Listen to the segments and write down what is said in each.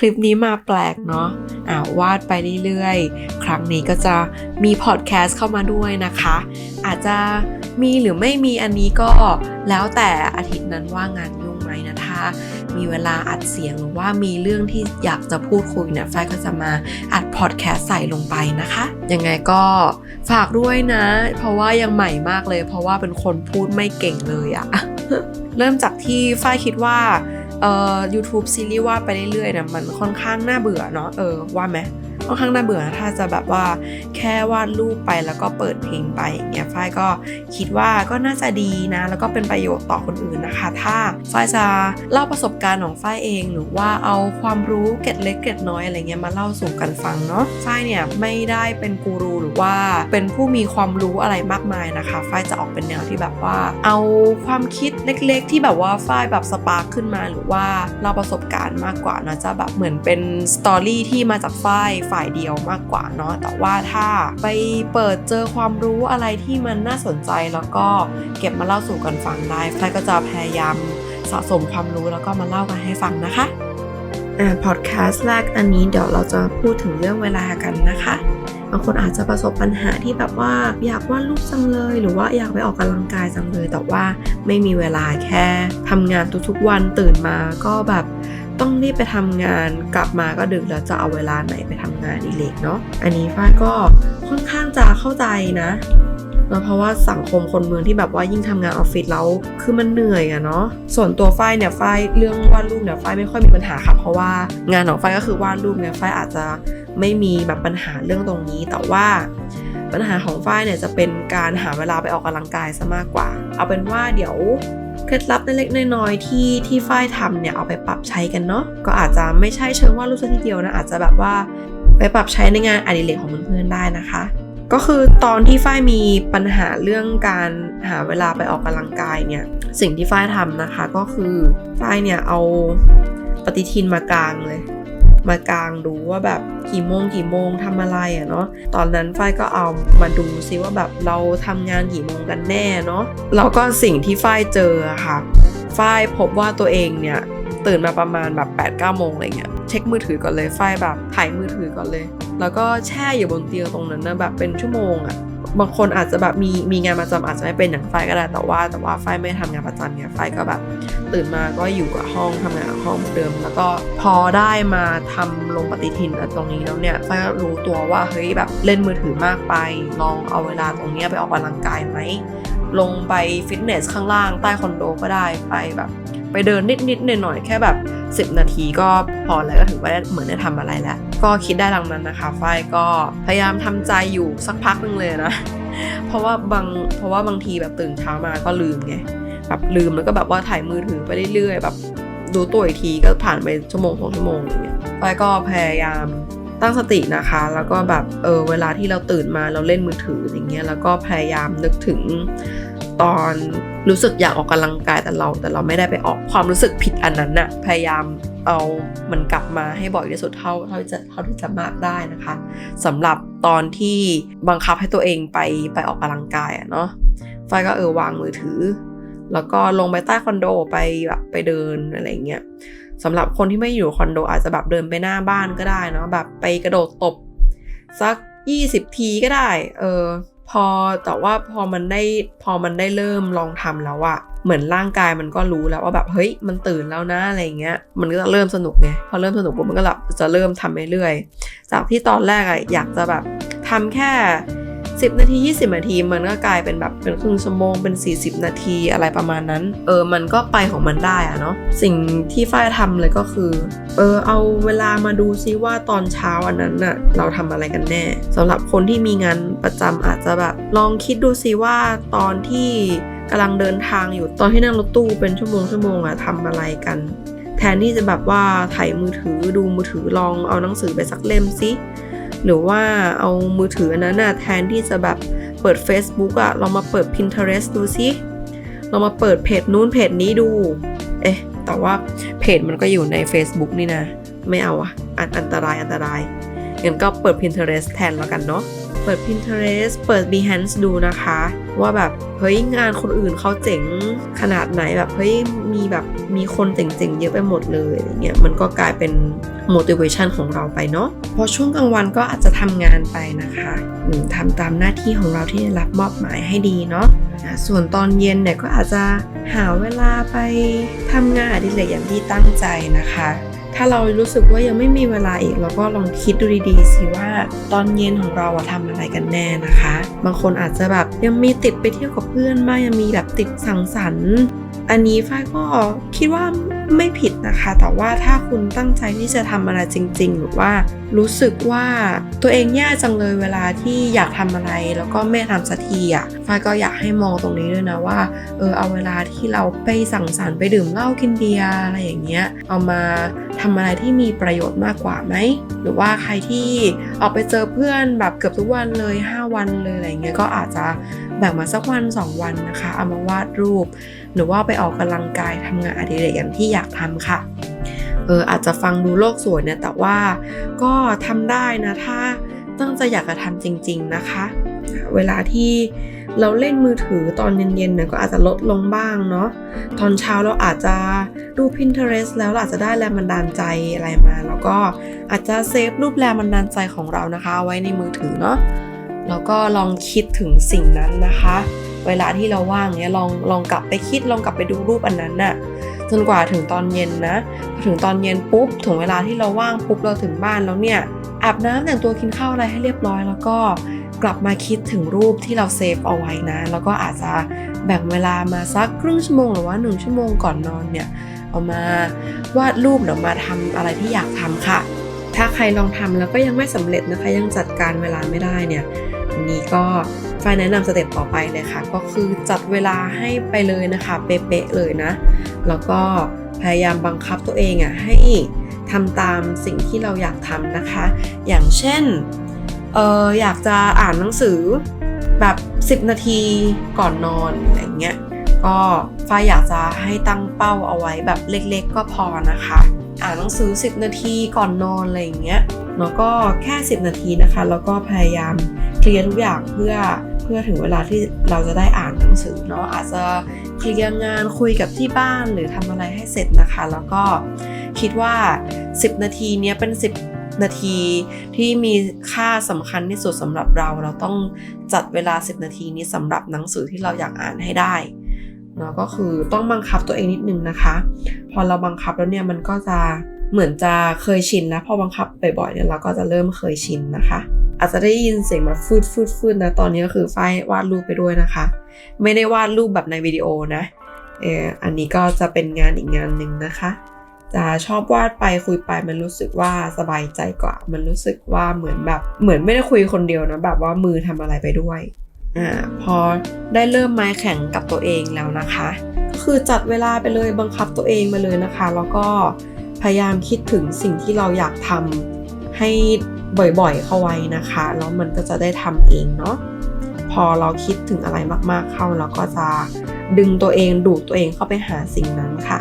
ลิปนี้มาแปลกเนาะวาดไปเรื่อยๆครั้งนี้ก็จะมีพอดแคสต์เข้ามาด้วยนะคะอาจจะมีหรือไม่มีอันนี้ก็แล้วแต่อาทิตย์นั้นว่างานยุ่งไหมนะถ้ามีเวลาอัดเสียงหรือว่ามีเรื่องที่อยากจะพูดคุยเนี่ยฝ้ายก็จะมาอัดพอดแคสต์ใส่ลงไปนะคะยังไงก็ฝากด้วยนะเพราะว่ายังใหม่มากเลยเพราะว่าเป็นคนพูดไม่เก่งเลยอะ เริ่มจากที่ฝ้ายคิดว่าYouTube ซีรีส์วาดไปเรื่อยๆเนี่ยมันค่อนข้างน่าเบื่อเนาะว่าไหมค่อนข้างน่าเบื่อถ้าจะแบบว่าแค่วาดรูปไปแล้วก็เปิดเพลงไปอย่างเงี้ยฝ้ายก็คิดว่าก็น่าจะดีนะแล้วก็เป็นประโยชน์ต่อคนอื่นนะคะถ้าฝ้ายจะเล่าประสบการณ์ของฝ้ายเองหรือว่าเอาความรู้เกร็ดเล็กเกร็ดน้อยอะไรเงี้ยมาเล่าสู่กันฟังเนาะฝ้ายเนี่ยไม่ได้เป็นกูรูหรือว่าเป็นผู้มีความรู้อะไรมากมายนะคะฝ้ายจะออกเป็นแนวที่แบบว่าเอาความคิดเล็กๆที่แบบว่าฝ้ายแบบสปาร์คขึ้นมาหรือว่าเล่าประสบการณ์มากกว่านะจะแบบเหมือนเป็นสตอรี่ที่มาจากฝ่ายเดียวมากกว่าเนาะแต่ว่าถ้าไปเปิดเจอความรู้อะไรที่มันน่าสนใจแล้วก็เก็บมาเล่าสู่กันฟังได้ฝ้ายก็จะพยายามสะสมความรู้แล้วก็มาเล่ากันให้ฟังนะคะพอดแคสต์แรกอันนี้เดี๋ยวเราจะพูดถึงเรื่องเวลากันนะคะบางคนอาจจะประสบปัญหาที่แบบว่าอยากวาดรูปจังเลยหรือว่าอยากไปออกกำลังกายจังเลยแต่ว่าไม่มีเวลาแค่ทำงานทุกๆวันตื่นมาก็แบบต้องรีบไปทำงานกลับมาก็ดึกแล้วจะเอาเวลาไหนไปทำงานอีกเนาะอันนี้ฝ้ายก็ค่อนข้างจะเข้าใจนะเพราะว่าสังคมคนเมืองที่แบบว่ายิ่งทำงานออฟฟิศแล้วคือมันเหนื่อยอะเนาะส่วนตัวฝ้ายเนี่ยฝ้ายเรื่องวาดรูปเนี่ยฝ้ายไม่ค่อยมีปัญหาค่ะเพราะว่างานของฝ้ายก็คือวาดรูปเนี่ยฝ้ายอาจจะไม่มีแบบปัญหาเรื่องตรงนี้แต่ว่าปัญหาของฝ้ายเนี่ยจะเป็นการหาเวลาไปออกกำลังกายซะมากกว่าเอาเป็นว่าเดี๋ยวเคล็ดลับเล็กๆน้อยๆที่ฝ้ายทำเนี่ยเอาไปปรับใช้กันเนาะก็อาจจะไม่ใช่เชิงวาดรูปซะทีเดียวนะอาจจะแบบว่าไปปรับใช้ในงานอดิเรกของเพื่อนๆได้นะคะก็คือตอนที่ฝ้ายมีปัญหาเรื่องการหาเวลาไปออกกำลังกายเนี่ยสิ่งที่ฝ้ายทำนะคะก็คือฝ้ายเนี่ยเอาปฏิทินมากางเลยมากางดูว่าแบบกี่โมงทำอะไรอะเนาะตอนนั้นฝ้ายก็เอามาดูซิว่าแบบเราทำงานกี่โมงกันแน่เนาะแล้วก็สิ่งที่ฝ้ายเจอค่ะฝ้ายพบว่าตัวเองเนี่ยตื่นมาประมาณแบบ 8-9 โมงอะไรเงี้ยเช็คมือถือก่อนเลยฝ้ายแบบถ่ายมือถือก่อนเลยแล้วก็แช่อยู่บนเตียงตรงนั้นนะแบบเป็นชั่วโมงอะบางคนอาจจะแบบมีงานประจำอาจจะไม่เป็นอย่างฝ้ายก็ได้แต่ว่าฝ้ายไม่ทำงานประจำเนี่ยฝ้ายก็แบบตื่นมาก็อยู่กับห้องทำงานกับห้องเหมือนเดิมแล้วก็พอได้มาทำลงปฏิทินตรงนี้แล้วเนี่ยฝ้ายก็รู้ตัวว่าเฮ้ยแบบเล่นมือถือมากไปลองเอาเวลาตรงนี้ไปออกกำลังกายไหมลงไปฟิตเนสข้างล่างใต้คอนโดก็ได้ไปแบบไปเดินนิดหน่อยแค่แบบ10 นาทีก็พอแล้วก็ถือว่าเหมือนได้ทำอะไรแล้วก็คิดได้ดังนั้นนะคะฝ้ายก็พยายามทำใจอยู่สักพักนึงเลยนะเพราะว่าบางทีแบบตื่นเช้ามาก็ลืมไงแบบลืมแล้วก็แบบว่าถ่ายมือถือไปเรื่อยๆแบบดูตัวอีกทีก็ผ่านไป1-2 ชั่วโมงอย่างเงี้ยฝ้ายก็พยายามตั้งสตินะคะแล้วก็แบบเวลาที่เราตื่นมาเราเล่นมือถืออย่างเงี้ยแล้วก็พยายามนึกถึงตอนรู้สึกอยากออกกำลังกายแต่เราไม่ได้ไปออกความรู้สึกผิดอันนั้นน่ะพยายามเอามันกลับมาให้บ่อยที่สุดเท่าที่จะมากได้นะคะสำหรับตอนที่บังคับให้ตัวเองไปออกกำลังกายเนาะฝ้ายก็วางมือถือแล้วก็ลงไปใต้คอนโดไปแบบไปเดินอะไรเงี้ยสำหรับคนที่ไม่อยู่คอนโดอาจจะแบบเดินไปหน้าบ้านก็ได้เนาะแบบไปกระโดดตบสัก20 ทีก็ได้แต่ว่าพอมันได้เริ่มลองทำแล้วอะเหมือนร่างกายมันก็รู้แล้วว่าแบบเฮ้ยมันตื่นแล้วนะอะไรเงี้ยมันก็จะเริ่มสนุกไงพอเริ่มสนุกปุ๊บมันก็จะเริ่มทำเรื่อยๆจากที่ตอนแรกอะอยากจะแบบทำแค่10 นาที20 นาทีมันก็กลายเป็นแบบเป็นครึ่งชั่วโมงเป็น40 นาทีอะไรประมาณนั้นมันก็ไปของมันได้อะเนาะสิ่งที่ฝ้ายทำเลยก็คือเอาเวลามาดูซิว่าตอนเช้าอันนั้นน่ะเราทำอะไรกันแน่สำหรับคนที่มีงานประจำอาจจะแบบลองคิดดูซิว่าตอนที่กำลังเดินทางอยู่ตอนที่นั่งรถตู้เป็นชั่วโมงอะทำอะไรกันแทนที่จะแบบว่าถ่ายมือถือดูมือถือลองเอาหนังสือไปสักเล่มซิหรือว่าเอามือถืออันนั้นน่ะแทนที่จะแบบเปิด Facebook อะลองมาเปิด Pinterest ดูซิลองมาเปิดเพจนู้นเพจนี้ดูแต่ว่าเพจมันก็อยู่ใน Facebook นี่นะไม่เอาอะอันตรายงั้นก็เปิด Pinterest แทนแล้วกันเนาะเปิด Pinterest เปิด Behance ดูนะคะ ว่าแบบเฮ้ยงานคนอื่นเขาเจ๋งขนาดไหนแบบเฮ้ยมีคนเจ๋งๆเยอะไปหมดเลยอะไรเงี้ยมันก็กลายเป็น motivation ของเราไปเนาะพอช่วงกลางวันก็อาจจะทำงานไปนะคะทำตามหน้าที่ของเราที่ได้รับมอบหมายให้ดีเนาะส่วนตอนเย็นเนี่ยก็อาจจะหาเวลาไปทำงานอดิเรกอย่างที่ตั้งใจนะคะถ้าเรารู้สึกว่ายังไม่มีเวลาอีกเราก็ลองคิดดูดีๆสิว่าตอนเย็นของเราทำอะไรกันแน่นะคะบางคนอาจจะแบบยังมีติดไปเที่ยวกับเพื่อนบ้างยังมีแบบติดสังสรรค์อันนี้ฝ้ายก็คิดว่าไม่ผิดนะคะแต่ว่าถ้าคุณตั้งใจที่จะทำอะไรจริงๆหรือว่ารู้สึกว่าตัวเองแย่จังเลยเวลาที่อยากทำอะไรแล้วก็ไม่ทำสักทีฝ้ายก็อยากให้มองตรงนี้ด้วยนะว่าเอาเวลาที่เราไปสังสรรค์ไปดื่มเหล้ากินเบียร์อะไรอย่างเงี้ยเอามาทำอะไรที่มีประโยชน์มากกว่าไหมหรือว่าใครที่ออกไปเจอเพื่อนแบบเกือบทุกวันเลย5วันเลยอะไรเงี้ยก็อาจจะแบ่งมาสักวัน2วันนะคะเอามาวาดรูปหรือว่าไปออกกำลังกายทำงานอดิเรกอย่างที่อยากทำค่ะอาจจะฟังดูโลกสวยเนี่ยแต่ว่าก็ทำได้นะถ้าตั้งใจอยากจะทำจริงๆนะคะเวลาที่เราเล่นมือถือตอนเย็นๆเนี่ยก็อาจจะลดลงบ้างเนาะตอนเช้าเราอาจจะดู Pinterest แล้วเราอาจจะได้แรงบันดาลใจอะไรมาแล้วก็อาจจะเซฟรูปแรงบันดาลใจของเรานะคะไว้ในมือถือเนาะแล้วก็ลองคิดถึงสิ่งนั้นนะคะเวลาที่เราว่างเนี่ยลองกลับไปคิดลองกลับไปดูรูปอันนั้นน่ะจนกว่าถึงตอนเย็นนะถึงตอนเย็นปุ๊บถึงเวลาที่เราว่างปุ๊บเราถึงบ้านแล้วเนี่ยอาบน้ำแต่งตัวกินข้าวอะไรให้เรียบร้อยแล้วก็กลับมาคิดถึงรูปที่เราเซฟเอาไว้นะแล้วก็อาจจะแบ่งเวลามาสักครึ่งชั่วโมงหรือว่า1ชั่วโมงก่อนนอนเนี่ยเอามาวาดรูปหรือมาทำอะไรที่อยากทำค่ะถ้าใครลองทำแล้วก็ยังไม่สำเร็จนะคะยังจัดการเวลาไม่ได้เนี่ยอันนี้ก็ฝ้ายแนะนำสเต็ปต่อไปเลยค่ะก็คือจัดเวลาให้ไปเลยนะคะเป๊ะๆเลยนะแล้วก็พยายามบังคับตัวเองให้ทำตามสิ่งที่เราอยากทำนะคะอย่างเช่นอยากจะอ่านหนังสือแบบ10นาทีก่อนนอนอะไรเงี้ยก็ฝ้ายอยากจะให้ตั้งเป้าเอาไว้แบบเล็กๆก็พอนะคะอ่านหนังสือ10นาทีก่อนนอนอะไรอย่างเงี้ยแล้วก็แค่10นาทีนะคะแล้วก็พยายามเคลียร์ทุกอย่างเพื่อถึงเวลาที่เราจะได้อ่านหนังสือเนาะอาจจะเคลียร์งานคุยกับที่บ้านหรือทำอะไรให้เสร็จนะคะแล้วก็คิดว่า10นาทีเนี้ยเป็น10นาทีที่มีค่าสำคัญที่สุดสำหรับเราต้องจัดเวลา10นาทีนี้สำหรับหนังสือที่เราอยากอ่านให้ได้เนาะก็คือต้องบังคับตัวเองนิดนึงนะคะพอเราบังคับแล้วเนี่ยมันก็จะเหมือนจะเคยชินแล้วพอบังคับบ่อยๆเนี่ยเราก็จะเริ่มเคยชินนะคะอาจจะได้ยินเสียงแบบฟืดนะตอนนี้ก็คือฝ้ายวาดรูปไปด้วยนะคะไม่ได้วาดรูปแบบในวิดีโอนะอันนี้ก็จะเป็นงานอีกงานหนึ่งนะคะจะชอบวาดไปคุยไปมันรู้สึกว่าสบายใจกว่ามันรู้สึกว่าเหมือนไม่ได้คุยคนเดียวนะแบบว่ามือทำอะไรไปด้วยพอได้เริ่มไม้แข็งกับตัวเองแล้วนะคะก็คือจัดเวลาไปเลยบังคับตัวเองมาเลยนะคะแล้วก็พยายามคิดถึงสิ่งที่เราอยากทำให้บ่อยๆเข้าไว้นะคะแล้วมันก็จะได้ทำเองเนาะพอเราคิดถึงอะไรมากๆเข้าเราก็จะดึงตัวเองดูดตัวเองเข้าไปหาสิ่งนั้นค่ะ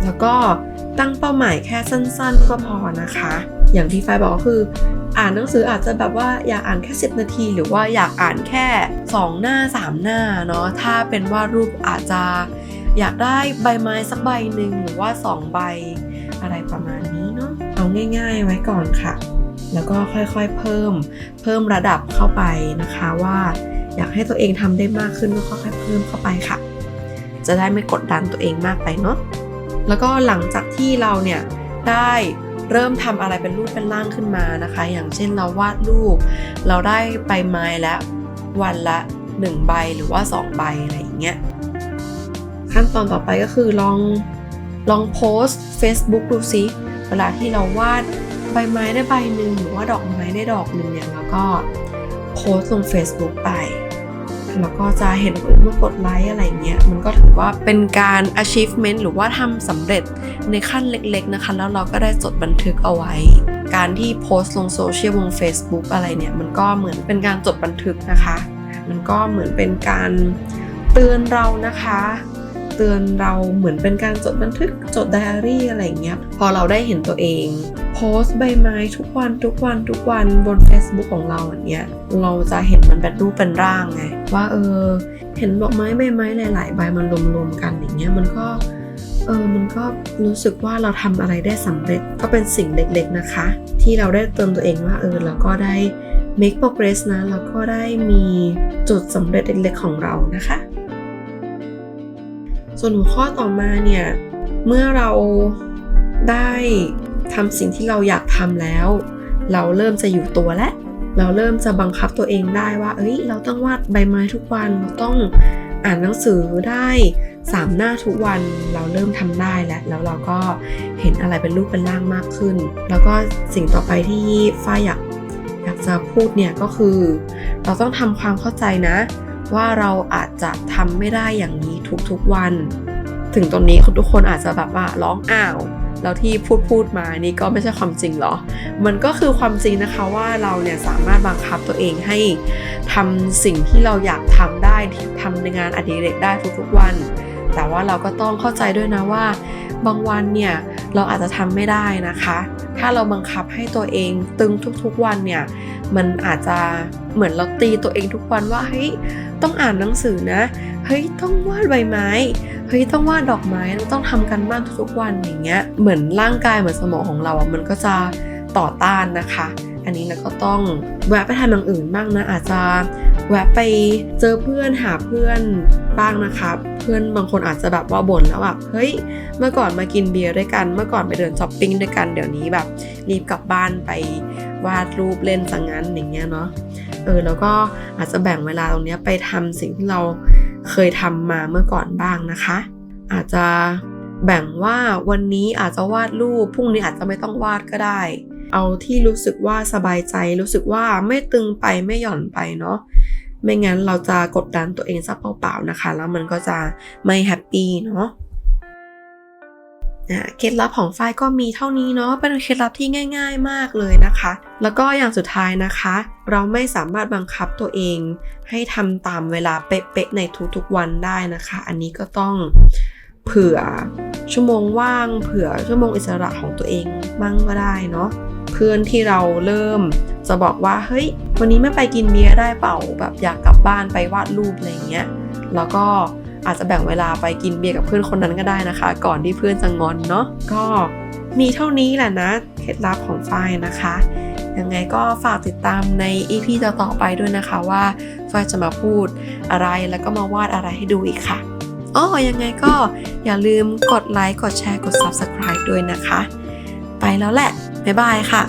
แล้วก็ตั้งเป้าหมายแค่สั้นๆก็พอนะคะอย่างที่ฝ้ายบอกก็คืออ่านหนังสืออาจจะแบบว่าอยากอ่านแค่10นาทีหรือว่าอยากอ่านแค่2หน้า3หน้าเนาะถ้าเป็นวาดรูปอาจจะอยากได้ใบไม้สักใบหนึ่งหรือว่า2ใบอะไรประมาณนี้เนาะเอาง่ายๆไว้ก่อนค่ะแล้วก็ค่อยๆเพิ่มระดับเข้าไปนะคะว่าอยากให้ตัวเองทำได้มากขึ้นก็ค่อยๆเพิ่มเข้าไปค่ะจะได้ไม่กดดันตัวเองมากไปเนาะแล้วก็หลังจากที่เราเนี่ยได้เริ่มทำอะไรเป็นรูปเป็นร่างขึ้นมานะคะอย่างเช่นเราวาดรูปเราได้ใบไม้แล้ววันละ1ใบหรือว่า2ใบอะไรอย่างเงี้ยขั้นตอนต่อไปก็คือลองโพสต์ Facebook ดูซิเวลาที่เราวาดใบไม้ได้ใบหนึ่งหรือว่าดอกไม้ได้ดอกหนึ่งเนี่ยแล้วก็โพสต์ลง Facebook ไปแล้วก็จะเห็นคนอื่นมากดไลค์อะไรเงี้ยมันก็ถือว่าเป็นการ achievement หรือว่าทำสำเร็จในขั้นเล็กๆนะคะแล้วเราก็ได้จดบันทึกเอาไว้การที่โพสต์ลงโซเชียลลง Facebook อะไรเนี่ยมันก็เหมือนเป็นการจดบันทึกนะคะมันก็เหมือนเป็นการเตือนเรานะคะเตือนเราเหมือนเป็นการจดบันทึกจดไดอารี่อะไรเงี้ยพอเราได้เห็นตัวเองโพสต์ใบไม้ทุกวันบน Facebook ของเราอย่างเงี้ยเราจะเห็นมันเป็นรูปเป็นร่างไงว่า เห็นดอกไม้ใบไม้หลายๆใบมันรวมๆกันอย่างเงี้ยมันก็รู้สึกว่าเราทำอะไรได้สำเร็จก็เป็นสิ่งเล็กๆนะคะที่เราได้เติมตัวเองว่าเราก็ได้ make progress นะแล้วก็ได้มีจุดสำเร็จเล็กๆของเรานะคะส่วนหัวข้อต่อมาเนี่ยเมื่อเราได้ทำสิ่งที่เราอยากทำแล้วเราเริ่มจะอยู่ตัวแล้วเราเริ่มจะบังคับตัวเองได้ว่าเราต้องวาดใบไม้ทุกวันเราต้องอ่านหนังสือได้3 หน้าทุกวันเราเริ่มทำได้แล้วเราก็เห็นอะไรเป็นรูปเป็นร่างมากขึ้นแล้วก็สิ่งต่อไปที่ฝ้ายอยากจะพูดเนี่ยก็คือเราต้องทำความเข้าใจนะว่าเราอาจจะทำไม่ได้อย่างนี้ทุกๆวันถึงตรงนี้ทุกคนอาจจะแบบว่าร้องอ้าวแล้วที่พูดมานี่ก็ไม่ใช่ความจริงหรอมันก็คือความจริงนะคะว่าเราเนี่ยสามารถบังคับตัวเองให้ทำสิ่งที่เราอยากทำได้ทำในงานอดิเรกได้ทุกๆวันแต่ว่าเราก็ต้องเข้าใจด้วยนะว่าบางวันเนี่ยเราอาจจะทำไม่ได้นะคะถ้าเราบังคับให้ตัวเองตึงทุกๆวันเนี่ยมันอาจจะเหมือนเราตีตัวเองทุกวันว่าต้องอ่านหนังสือนะต้องวาดใบไม้ต้องวาดดอกไม้ต้องทำกันบ้านทุกๆวันอย่างเงี้ยเหมือนร่างกายเหมือนสมองของเรามันก็จะต่อต้านนะคะอันนี้เราก็ต้องแวะไปทำอย่างอื่นบ้างนะอาจจะแวะไปเจอเพื่อนหาเพื่อนบ้างนะคะเพื่อนบางคนอาจจะแบบว่าบ่นแล้วแบบเมื่อก่อนมากินเบียร์ด้วยกันเมื่อก่อนไปเดินช้อปปิ้งด้วยกันเดี๋ยวนี้แบบรีบกลับบ้านไปวาดรูปเล่นสังงั้นอย่างเงี้ยเนาะแล้วก็อาจจะแบ่งเวลาตรงนี้ไปทำสิ่งที่เราเคยทำมาเมื่อก่อนบ้างนะคะอาจจะแบ่งว่าวันนี้อาจจะวาดรูปพรุ่งนี้อาจจะไม่ต้องวาดก็ได้เอาที่รู้สึกว่าสบายใจรู้สึกว่าไม่ตึงไปไม่หย่อนไปเนาะไม่งั้นเราจะกดดันตัวเองซะเปล่าๆนะคะแล้วมันก็จะไม่แฮปปี้เนาะเคล็ดลับของฝ้ายก็มีเท่านี้เนาะเป็นเคล็ดลับที่ง่ายๆมากเลยนะคะแล้วก็อย่างสุดท้ายนะคะเราไม่สามารถบังคับตัวเองให้ทำตามเวลาเป๊ะๆในทุกๆวันได้นะคะอันนี้ก็ต้องเผื่อชั่วโมงว่างเผื่อชั่วโมงอิสระของตัวเองบ้างก็ได้เนาะเพื่อนที่เราเริ่มจะบอกว่าวันนี้ไม่ไปกินเบียร์ได้เปล่าแบบอยากกลับบ้านไปวาดรูปอะไรเงี้ยแล้วก็อาจจะแบ่งเวลาไปกินเบียร์กับเพื่อนคนนั้นก็ได้นะคะก่อนที่เพื่อนจะงอนเนาะก็มีเท่านี้แหละนะเคล็ดลับของฝ้ายนะคะยังไงก็ฝากติดตามใน EP ต่อไปด้วยนะคะว่าฝ้ายจะมาพูดอะไรแล้วก็มาวาดอะไรให้ดูอีกค่ะยังไงก็อย่าลืมกดไลค์กดแชร์กด Subscribe ด้วยนะคะไปแล้วแหละบ๊ายบายค่ะ